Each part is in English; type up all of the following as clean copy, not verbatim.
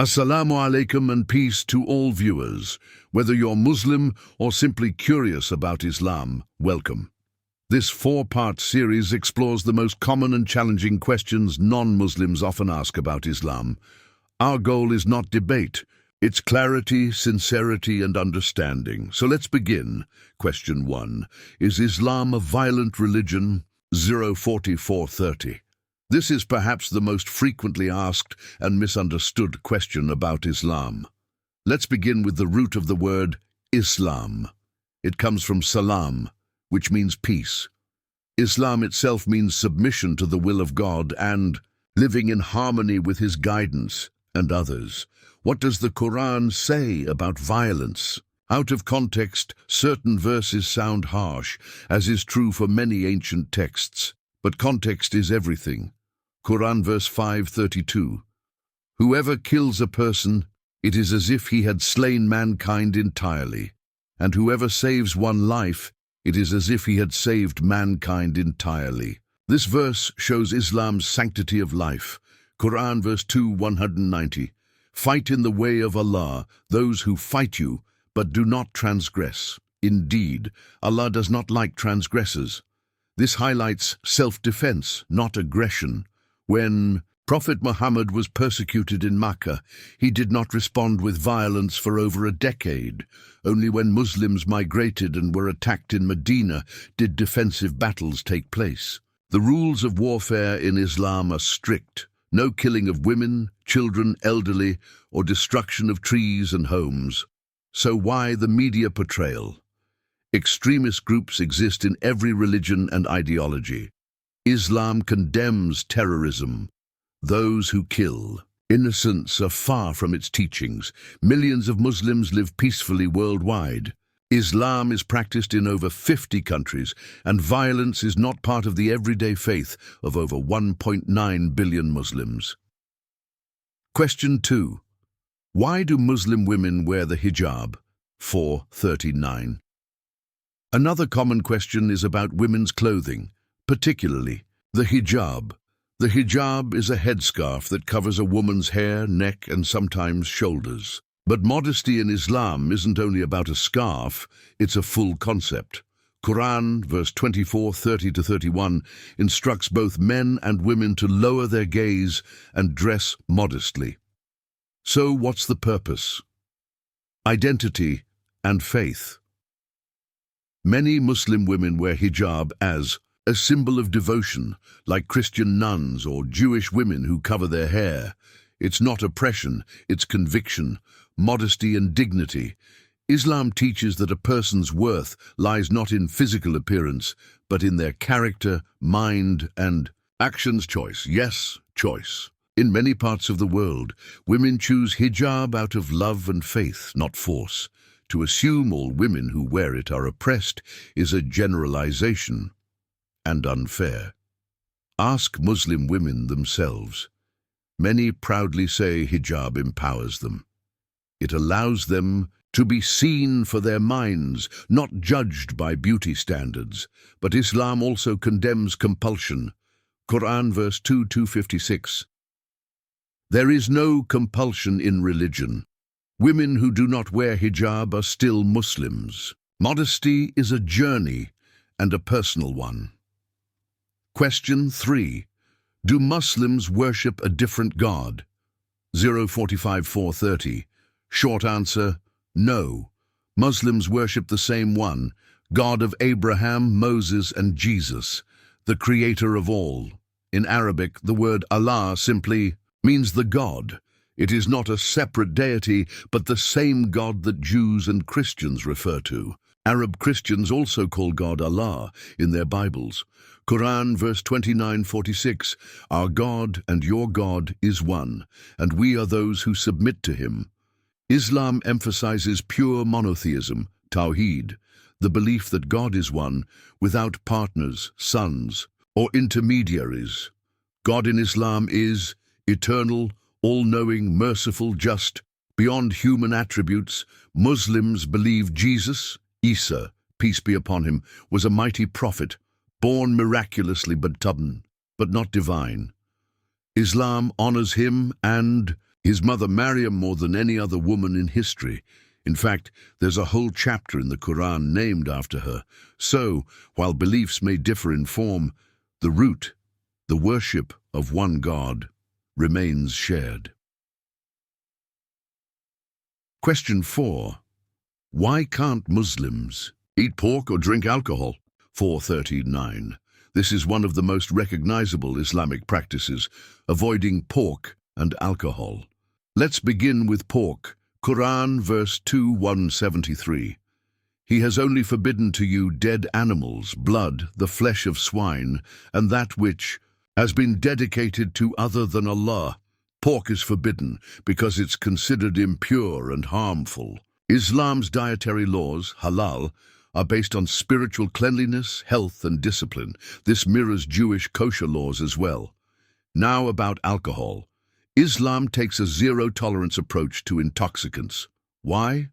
Assalamu alaikum and peace to all viewers. Whether you're Muslim or simply curious about Islam, welcome. This four-part series explores the most common and challenging questions non-Muslims often ask about Islam. Our goal is not debate, it's clarity, sincerity and understanding. So let's begin. Question 1. Is Islam a violent religion? 04430. This is perhaps the most frequently asked and misunderstood question about Islam. Let's begin with the root of the word Islam. It comes from salam, which means peace. Islam itself means submission to the will of God and living in harmony with His guidance and others. What does the Quran say about violence? Out of context, certain verses sound harsh, as is true for many ancient texts. But context is everything. Quran verse 532. Whoever kills a person, it is as if he had slain mankind entirely. And whoever saves one life, it is as if he had saved mankind entirely. This verse shows Islam's sanctity of life. Quran verse 2:190. Fight in the way of Allah, those who fight you, but do not transgress. Indeed, Allah does not like transgressors. This highlights self-defense, not aggression. When Prophet Muhammad was persecuted in Makkah, he did not respond with violence for over a decade. Only when Muslims migrated and were attacked in Medina did defensive battles take place. The rules of warfare in Islam are strict. No killing of women, children, elderly, or destruction of trees and homes. So why the media portrayal? Extremist groups exist in every religion and ideology. Islam condemns terrorism. Those who kill innocents are far from its teachings. Millions of Muslims live peacefully worldwide. Islam is practiced in over 50 countries, and violence is not part of the everyday faith of over 1.9 billion Muslims. Question 2. Why do Muslim women wear the hijab? 439. Another common question is about women's clothing, particularly the hijab. The hijab is a headscarf that covers a woman's hair, neck, and sometimes shoulders. But modesty in Islam isn't only about a scarf, it's a full concept. Quran, verse 24:30-31, instructs both men and women to lower their gaze and dress modestly. So what's the purpose? Identity and faith. Many Muslim women wear hijab as a symbol of devotion, like Christian nuns or Jewish women who cover their hair. It's not oppression, it's conviction, modesty and dignity. Islam teaches that a person's worth lies not in physical appearance, but in their character, mind, and actions. Choice. Yes, choice. In many parts of the world, women choose hijab out of love and faith, not force. To assume all women who wear it are oppressed is a generalization and unfair. Ask Muslim women themselves. Many proudly say hijab empowers them. It allows them to be seen for their minds, not judged by beauty standards. But Islam also condemns compulsion. Quran verse 2:256. There is no compulsion in religion. Women who do not wear hijab are still Muslims. Modesty is a journey and a personal one. Question 3. Do Muslims worship a different God? 045-430. Short answer, no. Muslims worship the same one, God of Abraham, Moses, and Jesus, the creator of all. In Arabic, the word Allah simply means the God. It is not a separate deity, but the same God that Jews and Christians refer to. Arab Christians also call God Allah in their Bibles. Quran verse 29:46, Our God and your God is one, and we are those who submit to Him. Islam emphasizes pure monotheism, Tawheed, the belief that God is one, without partners, sons, or intermediaries. God in Islam is eternal, all-knowing, merciful, just, beyond human attributes. Muslims believe Jesus, Isa, peace be upon him, was a mighty prophet, born miraculously but not divine. Islam honors him and His mother Maryam more than any other woman in history. In fact, there's a whole chapter in the Quran named after her. So, while beliefs may differ in form, the root, the worship of one God, remains shared. Question 4. Why can't Muslims eat pork or drink alcohol? 439. This is one of the most recognizable Islamic practices, avoiding pork and alcohol. Let's begin with pork. Quran verse 2:173. He has only forbidden to you dead animals, blood, the flesh of swine, and that which has been dedicated to other than Allah. Pork is forbidden because it's considered impure and harmful. Islam's dietary laws, halal, are based on spiritual cleanliness, health, and discipline. This mirrors Jewish kosher laws as well. Now about alcohol. Islam takes a zero-tolerance approach to intoxicants. Why?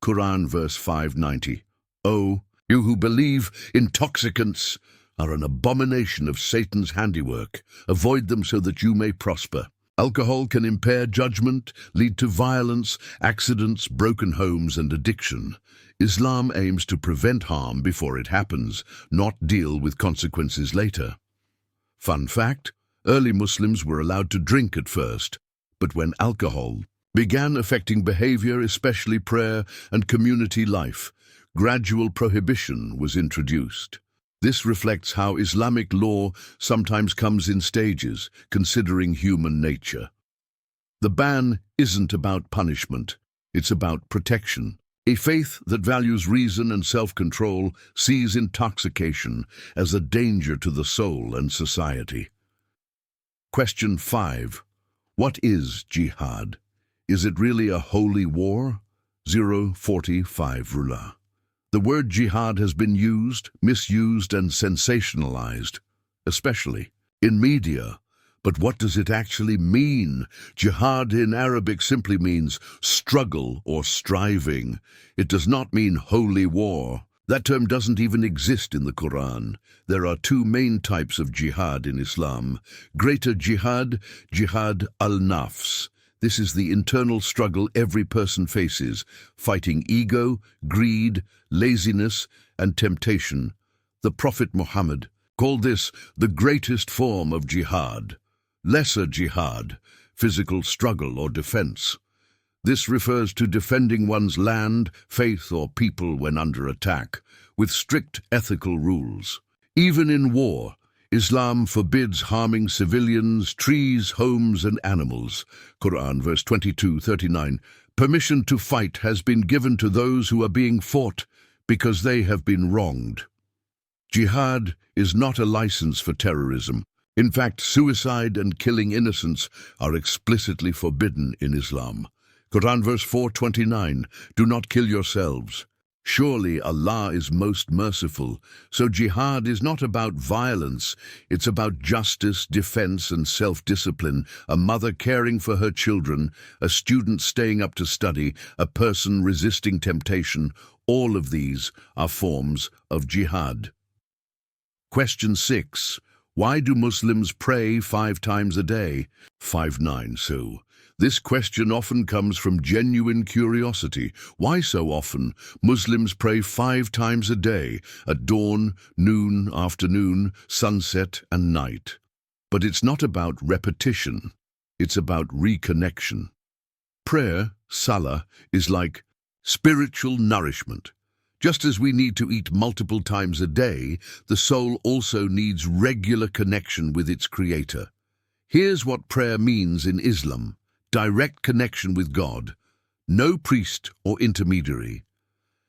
Quran verse 590. Oh, you who believe intoxicants are an abomination of Satan's handiwork. Avoid them so that you may prosper. Alcohol can impair judgment, lead to violence, accidents, broken homes, and addiction. Islam aims to prevent harm before it happens, not deal with consequences later. Fun fact: early Muslims were allowed to drink at first, but when alcohol began affecting behavior, especially prayer and community life, gradual prohibition was introduced. This reflects how Islamic law sometimes comes in stages, considering human nature. The ban isn't about punishment, it's about protection. A faith that values reason and self-control sees intoxication as a danger to the soul and society. Question 5. What is jihad? Is it really a holy war? 045 Rula. The word jihad has been used, misused, and sensationalized, especially in media. But what does it actually mean? Jihad in Arabic simply means struggle or striving. It does not mean holy war. That term doesn't even exist in the Quran. There are two main types of jihad in Islam. Greater jihad, jihad al-nafs. This is the internal struggle every person faces, fighting ego, greed, laziness, and temptation. The Prophet Muhammad called this the greatest form of jihad. Lesser jihad, physical struggle or defense. This refers to defending one's land, faith, or people when under attack, with strict ethical rules. Even in war, Islam forbids harming civilians, trees, homes, and animals. Quran verse 22:39. Permission to fight has been given to those who are being fought because they have been wronged. Jihad is not a license for terrorism. In fact, suicide and killing innocents are explicitly forbidden in Islam. Quran verse 4:29. Do not kill yourselves. Surely Allah is most merciful. So jihad is not about violence, it's about justice, defense, and self-discipline. A mother caring for her children, a student staying up to study, a person resisting temptation. All of these are forms of jihad. Question 6. Why do Muslims pray 5 times a day? 5-9. So, this question often comes from genuine curiosity. Why so often? Muslims pray 5 times a day, at dawn, noon, afternoon, sunset, and night. But it's not about repetition. It's about reconnection. Prayer, salah, is like spiritual nourishment. Just as we need to eat multiple times a day, the soul also needs regular connection with its Creator. Here's what prayer means in Islam. Direct connection with God. No priest or intermediary.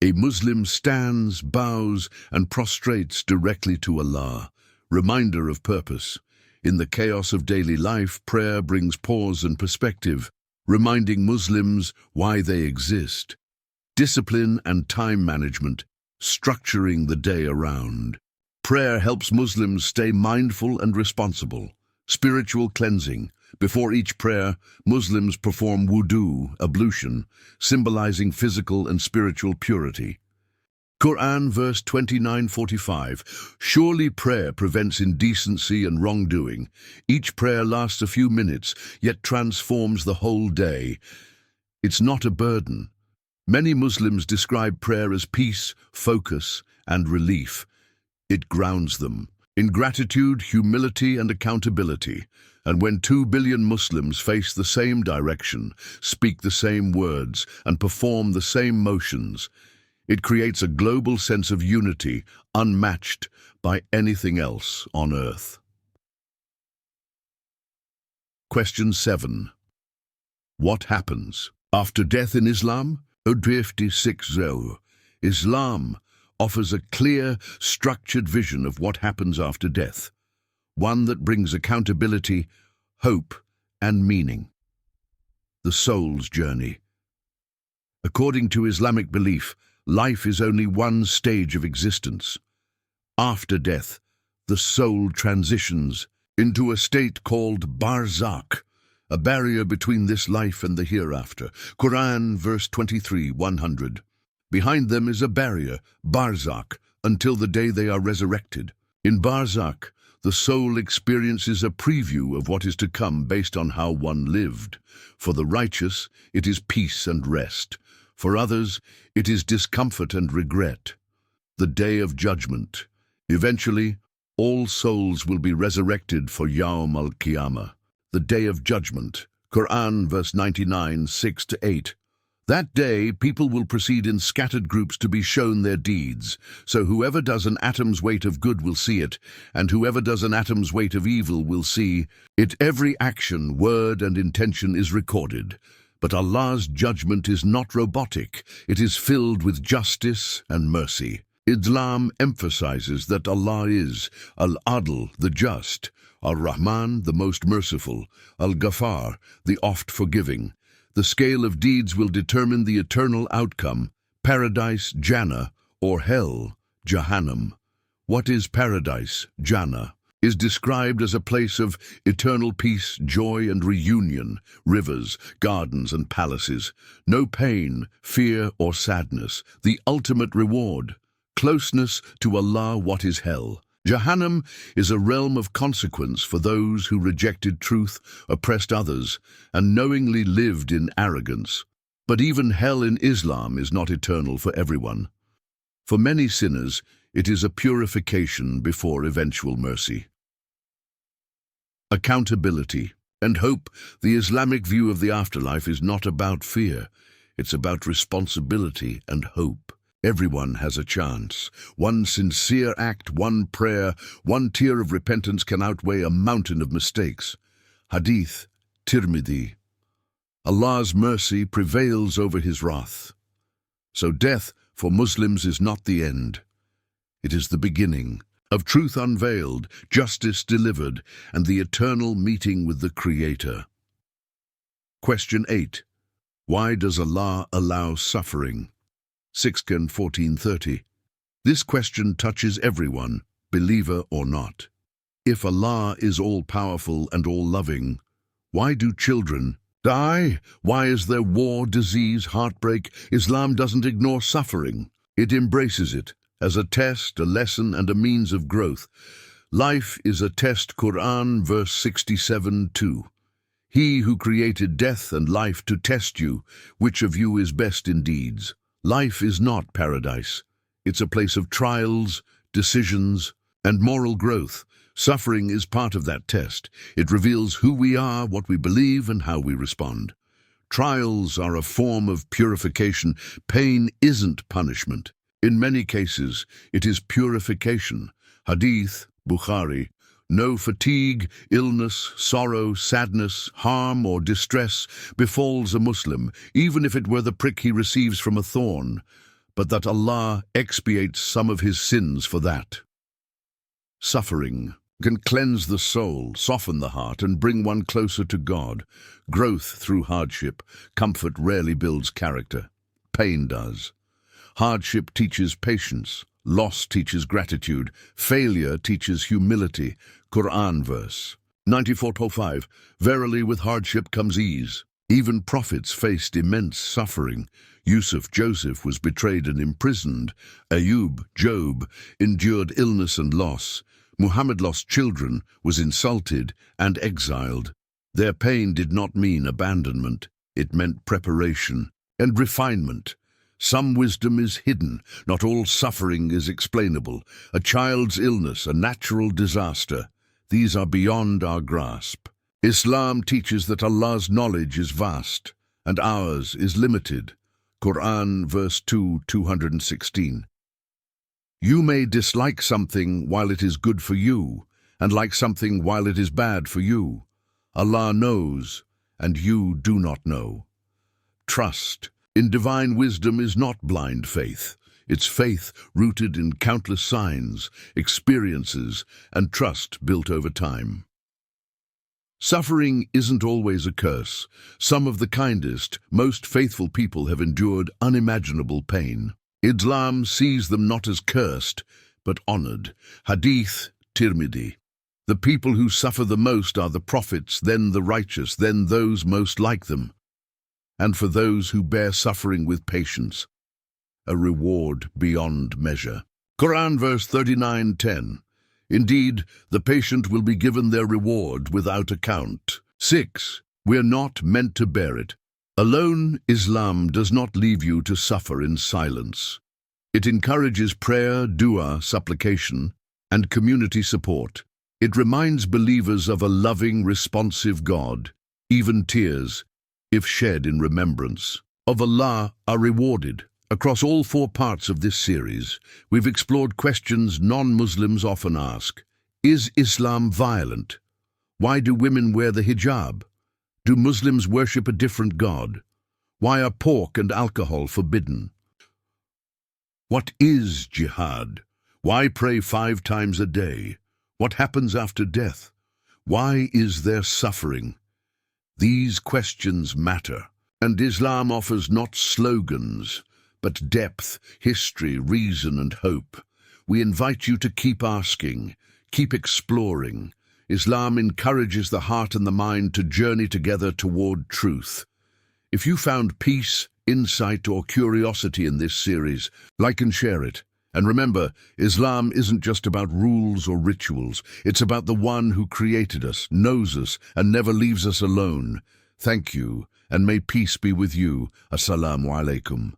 A Muslim stands, bows, and prostrates directly to Allah. Reminder of purpose. In the chaos of daily life, prayer brings pause and perspective, reminding Muslims why they exist. Discipline and time management, structuring the day around. Prayer helps Muslims stay mindful and responsible. Spiritual cleansing. Before each prayer, Muslims perform wudu, ablution, symbolizing physical and spiritual purity. Quran verse 29:45. Surely prayer prevents indecency and wrongdoing. Each prayer lasts a few minutes, yet transforms the whole day. It's not a burden. Many Muslims describe prayer as peace, focus, and relief. It grounds them in gratitude, humility, and accountability. And when 2 billion Muslims face the same direction, speak the same words, and perform the same motions, it creates a global sense of unity unmatched by anything else on earth. Question 7. What happens after death in Islam? 56. Islam offers a clear, structured vision of what happens after death, one that brings accountability, hope, and meaning. The soul's journey. According to Islamic belief, life is only one stage of existence. After death, the soul transitions into a state called barzakh, a barrier between this life and the hereafter. Quran verse 23:100. Behind them is a barrier, barzakh, until the day they are resurrected. In barzakh, the soul experiences a preview of what is to come based on how one lived. For the righteous, it is peace and rest. For others, it is discomfort and regret. The day of judgment. Eventually, all souls will be resurrected for Yawm al-Qiyamah, the day of judgment. Quran verse 99:6-8. That day, people will proceed in scattered groups to be shown their deeds. So whoever does an atom's weight of good will see it, and whoever does an atom's weight of evil will see it. Every action, word, and intention is recorded. But Allah's judgment is not robotic. It is filled with justice and mercy. Islam emphasizes that Allah is Al-Adl, the just, Ar-Rahman, the most merciful, Al-Ghaffar, the oft-forgiving. The scale of deeds will determine the eternal outcome, paradise, Jannah, or hell, Jahannam. What is paradise, Jannah? Is described as a place of eternal peace, joy, and reunion, rivers, gardens, and palaces. No pain, fear, or sadness. The ultimate reward. Closeness to Allah. What is hell? Jahannam is a realm of consequence for those who rejected truth, oppressed others, and knowingly lived in arrogance. But even hell in Islam is not eternal for everyone. For many sinners, it is a purification before eventual mercy. Accountability and hope. The Islamic view of the afterlife is not about fear. It's about responsibility and hope. Everyone has a chance. One sincere act, one prayer, one tear of repentance can outweigh a mountain of mistakes. Hadith, Tirmidhi. Allah's mercy prevails over His wrath. So death for Muslims is not the end. It is the beginning of truth unveiled, justice delivered, and the eternal meeting with the Creator. Question 8. Why does Allah allow suffering? 6 Kings 14:30. This question touches everyone, believer or not. If Allah is all-powerful and all-loving, why do children die? Why is there war, disease, heartbreak? Islam doesn't ignore suffering. It embraces it as a test, a lesson, and a means of growth. Life is a test. Quran verse 67:2. He who created death and life to test you, which of you is best in deeds. Life is not paradise. It's a place of trials, decisions, and moral growth. Suffering is part of that test. It reveals who we are, what we believe, and how we respond. Trials are a form of purification. Pain isn't punishment. In many cases, it is purification. Hadith, Bukhari. No fatigue, illness, sorrow, sadness, harm, or distress befalls a Muslim, even if it were the prick he receives from a thorn, but that Allah expiates some of his sins for that. Suffering can cleanse the soul, soften the heart, and bring one closer to God. Growth through hardship. Comfort rarely builds character. Pain does. Hardship teaches patience. Loss teaches gratitude. Failure teaches humility. Quran verse 94:5. Verily with hardship comes ease. Even prophets faced immense suffering. Joseph was betrayed and imprisoned. Ayub, Job, endured illness and loss. Muhammad lost children, was insulted and exiled. Their pain did not mean abandonment. It meant preparation and refinement. Some wisdom is hidden. Not all suffering is explainable. A child's illness, a natural disaster. These are beyond our grasp. Islam teaches that Allah's knowledge is vast and ours is limited. Quran, verse 216. You may dislike something while it is good for you, and like something while it is bad for you. Allah knows, and you do not know. Trust in divine wisdom is not blind faith. It's faith rooted in countless signs, experiences, and trust built over time. Suffering isn't always a curse. Some of the kindest, most faithful people have endured unimaginable pain. Islam sees them not as cursed, but honored. Hadith, Tirmidhi. The people who suffer the most are the prophets, then the righteous, then those most like them. And for those who bear suffering with patience, a reward beyond measure. Quran verse 39:10. Indeed, the patient will be given their reward without account. 6. We're not meant to bear it. Alone, Islam does not leave you to suffer in silence. It encourages prayer, dua, supplication, and community support. It reminds believers of a loving, responsive God. Even tears, if shed in remembrance of Allah, are rewarded. Across all 4 parts of this series, we've explored questions non-Muslims often ask. Is Islam violent? Why do women wear the hijab? Do Muslims worship a different God? Why are pork and alcohol forbidden? What is jihad? Why pray 5 times a day? What happens after death? Why is there suffering? These questions matter, and Islam offers not slogans, but depth, history, reason, and hope. We invite you to keep asking, keep exploring. Islam encourages the heart and the mind to journey together toward truth. If you found peace, insight, or curiosity in this series, like and share it. And remember, Islam isn't just about rules or rituals. It's about the one who created us, knows us, and never leaves us alone. Thank you, and may peace be with you. Assalamu alaikum.